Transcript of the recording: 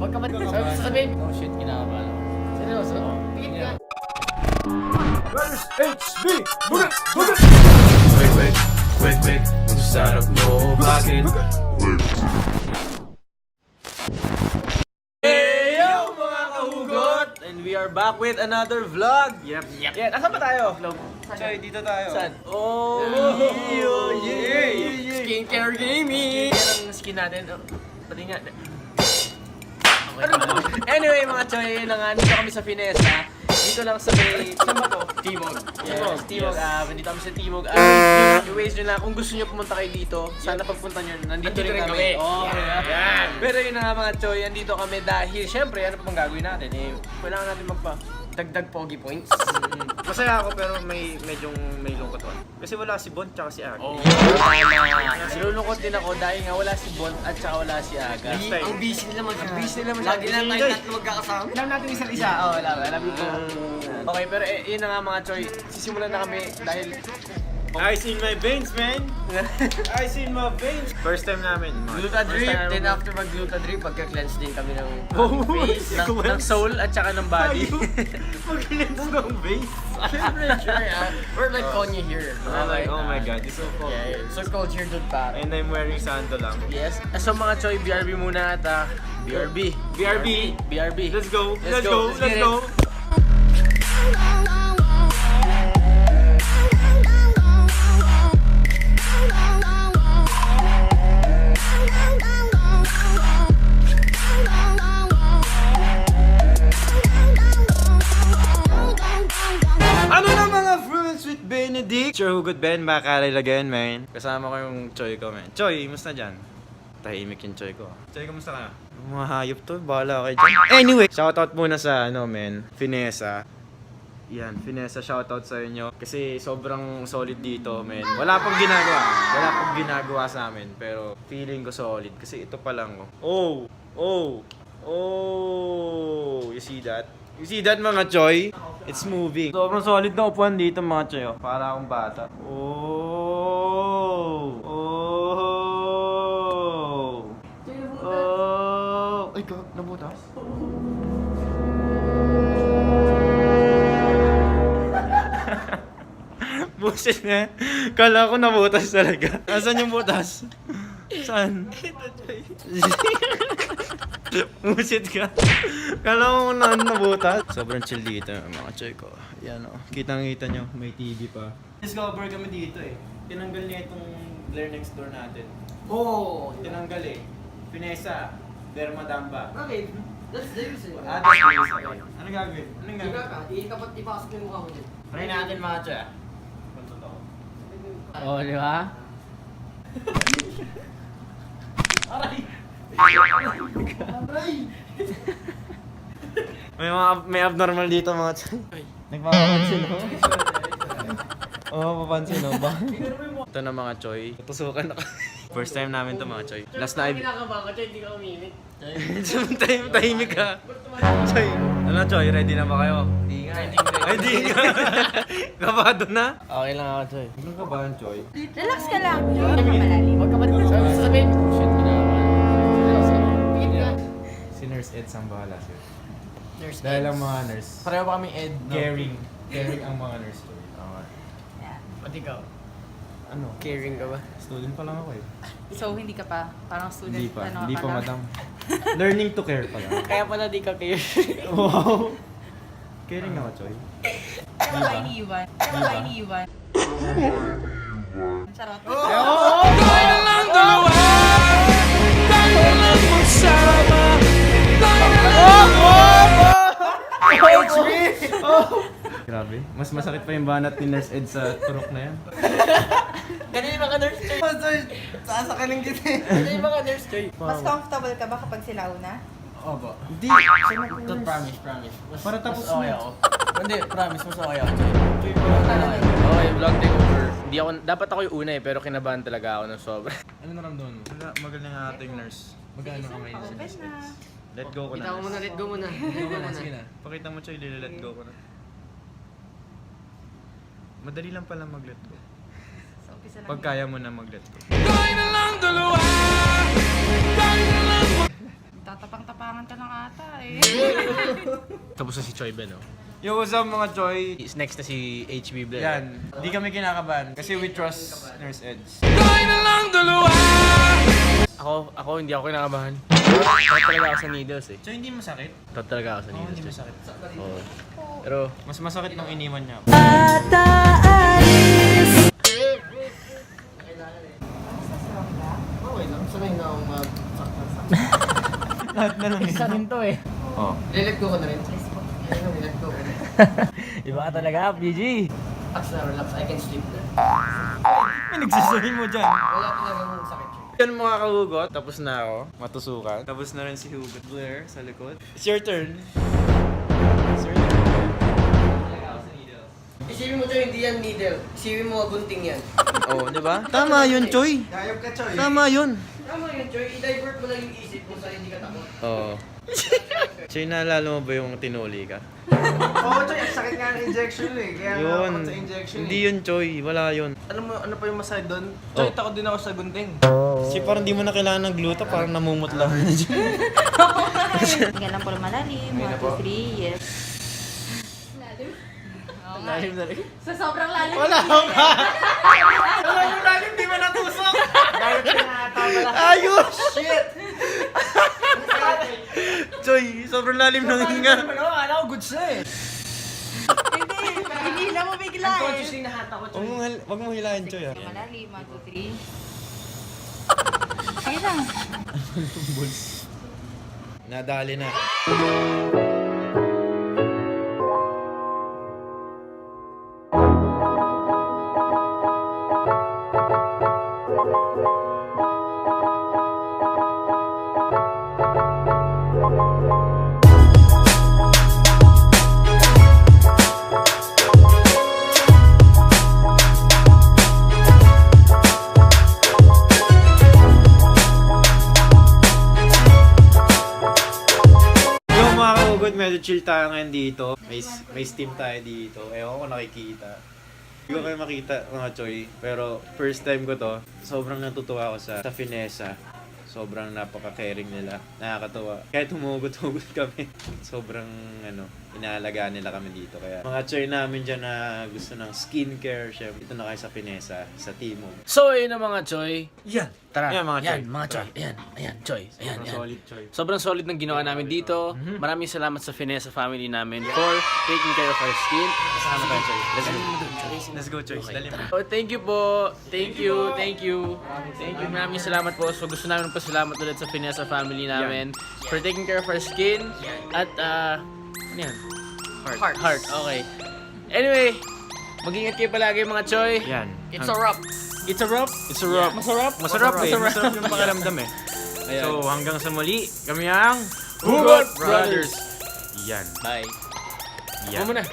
Huwag ka sasabihin. Oh shit, kinakabahan ako. Seryoso? Tingin ka. Where's HB? Bugat! Quick, ang sarap mo, bakit? Hey yo mga kahugot! And we are back with another vlog! Yep. Yan, asan ba tayo? Vlog. Choy, dito tayo. Saan? Oh! Yeah! Skincare gaming! Yan ang skin natin. Oh, pati nga. Anyway mga Choy, yun na nga, dito kami sa Finesa. Dito lang sa may, saan ba to? Timog. Yes, Timog. Nandito kami sa Timog. I-waste nyo lang, kung gusto nyo pumunta kayo dito, sana pagpunta nyo, nandito rin kami. Oh, Yan. Pero yun na nga mga Choy, andito kami dahil, syempre, ano pa bang gagawin natin? Kailangan natin magpa-dagdag pogi points. Masaya ako pero may lungkot ako. Kasi wala si Bond tsaka si Aga. Oh. Nalulungkot din ako dahil nga wala si Bond at saka wala si Aga. Ang busy nila masyado. Lagi lang Busy, tayo Joy. tatlo magkakasama. Alam natin isa't isa. Oo, alam ko. Okay, pero yun na nga mga Choy. Sisimulan na kami dahil... Ice in my veins, man! Ice in my veins! First time namin. Gluta drip, then after mag-gluta drip, pagka-cleanse din kami ng face, ng soul at saka ng body. Mag-cleanse ng veins! Siyempre, sure. We're like Konya here. Oh my god, it's so cold. Yeah, so cold here, dude, pare. And I'm wearing sando lang. Yes. So mga Choy, BRB muna at BRB. BRB. Let's go! Let's go. Let's go! Ano na mga friends with Benedict? Sure, good Ben, back at it again, man. Kasama ko yung Choy ko, man. Choy, musta dyan? Tahimik yung Choy ko. Choy, kamusta ka? Mga hayop to, bahala kayo dyan. Anyway, shoutout muna sa, men, Finesa. Yan, Finesa, shoutout sa inyo. Kasi sobrang solid dito, men. Wala pang ginagawa sa amin. Pero feeling ko solid. Kasi ito pa lang, oh. You see that? You see that, mga Choy? It's moving. Sobrang solid na upuan dito, mga Choy. Para akong bata. Ay, nabutas? Buset na. Kala ko nabutas talaga. Asan yung butas? Saan? Buset ka. Kala ko nabutas. Sobrang chill dito mga Choy ko. Yan o. Kitang-kita nyo. May TV pa. Discover kami dito eh. Tinanggal niya itong glare next door natin. Oh! Tinanggal eh. Finesa. Dermadamba. Bakit? That's the reason. That's the reason. Ano gagawin? Anong Higa gagawin? ka, ipasok mo yung mukha mo. Try natin mga Choy. Kung totoo. Oh, di ba? May abnormal dito mga Choy. Nagpapapansin mo? Oo, papansin mo ba? Ito na mga Choy. Tusukan ako. First time namin to mga Choy. Last na Kinakabahan ka, Choy, hindi ka umimik. tahimik ka. Choy. Ano Choy, ready na ba kayo? Hindi nga. Ay, di nga. Kabado na? Okay lang ako, Choy. Ano ka ba Choy? Relax ka lang. Huwag ka malalim. Huwag ka sasabihin. Shit, kinakabahan ako. Seryoso? Tingin ka. Si Nurse Ed ang bahala sir. Nurse Dahil Eds. ang mga nurse. Pareho ba kaming Ed? No? Caring. Caring ang mga nurse Choy. Pati ikaw. Ano? Caring ka ba? Student pa lang ako eh. So, hindi ka pa parang student? Hindi pa. ano Hindi ka pa lang? madam. Learning to care pa lang. Kaya pala di ka care. Wow! Caring ako Choy. Kaya wala iniiwan. Kaya wala iniiwan. Charot. Grabe. Mas masakit pa yung banat ni Nurse Ed sa turok na yan. Kanina ka nurse, Choy. Sasakaling kita eh. Kanina ka nurse, Choy. Mas comfortable ka ba kapag sila una? Opo. Hindi. Ito, promise. Mas, Para tapos mas okay na. ako. Hindi, promise, mas okay ako, Choy. Okay, vlog takeover. Hindi ako, dapat ako yung una eh, pero kinabahan talaga ako ng sobra. Ano naramdaman mo? Magaling ang ating nurse. Magkano kamay na si Nurse Ed? Let go ko na. Kita mo muna, let go muna. Let go muna. Pakita mo Choy, let go ko na. Madali lang pala mag-let go. So, umpisa lang. Pag kaya mo na mag-let go. Tatapang-tapangan ka lang eh. Tapos na si Choi Ben, no? Yo, what's up mga Choy? Next na si HB Blair. Yan, di kami kinakabahan kasi we trust Nurse Eds. Ako hindi ako kinakabahan. Takot talaga ako sa needles eh. So hindi masakit? Takot talaga ako sa Oo, needles. hindi masakit. Oo. Pero, Mas masakit nung iniwan niya ako. Okay lang, sanay na akong Lahat na lang isa rin to eh. Oh. Let go ko na rin. Let go ko na. Iba ka talaga, PG. Relax na relax, I can sleep na. May nagsasabi mo dyan. Wala talaga mong sakit. Yan mga kahugot, tapos na ako, matusukan. Tapos na rin si Hugot Blair sa likod. It's your turn. It's your turn. Isipin mo, Choy, hindi yan needle. Isipin mo, gunting yan. Oh, di ba? Tama yun, Choy. Hayop ka, Choy. Tama yun. Tama yun, Choy. I-divert mo lang yung isip mo sa hindi ka takot. Oo. Choy, naalala mo ba yung tinuli ka? Oo, Choy. Ang sakit nga ng injection eh. Kaya Yun. Hindi yun, Choy. Wala yun. Ano pa yung masaya doon? Choy, Takot din ako sa gunting. Kasi parang di mo na kailangan ng gluta, parang namumut lang. Tingnan lang po malalim. 1, 2, 3, yes. Lalim? Oo nga. Lalim na rin. Sa sobrang lalim. Wala ka! Yung lalim, di ba natusok? Dahil pinatawa lang. Ayos! Shit! Choy, sobrang lalim ng hinga. Akala ko goods na eh. Hindi na mo bigla eh. Unconsciously nahata ko, Choy. Wag mo hilahin, Choy. ah. Malalim, 1, 2, 3. Ayun lang. Nadali na. Yung mga kahugot, medyo chill tayo ngayon dito. May steam tayo dito. Ewan ko nakikita. Hindi ko kayo makita mga Choy. Pero first time ko to, sobrang natutuwa ako sa finesa. Sobrang napaka-caring nila. Nakakatuwa. Kahit humugot-hugot kami. Sobrang inaalagaan nila kami dito. Kaya mga Choy namin dyan na gusto ng skincare, syempre dito na kayo sa finesa, sa Timog. So, ayun na mga Choy. Yan! Tara. Yan, mga Choy. Mga Choy. Ayan, Choy. Ayan, Sobrang ayan. solid, Choy. Sobrang solid ng ginawa namin dito. Maraming salamat sa Finessa family namin for taking care of our skin. Kasama tayo, Choy. Let's go. Let's go, Choy. Dali mo. Oh, thank you po. Thank you. Maraming salamat po. So gusto namin pasalamat ulit sa Finessa family namin for taking care of our skin. At ano yan? Heart. Okay. Anyway, mag-ingat kayo palagi mga Choy. Yan. It's a wrap. It's a wrap. It's a wrap. Masarap. Masarap eh. Masarap. Masarap yung pakiramdam eh. Ayan. So hanggang sa muli, kami ang Hugot Brothers. Yan. Bye. Yan. Huwag mo na.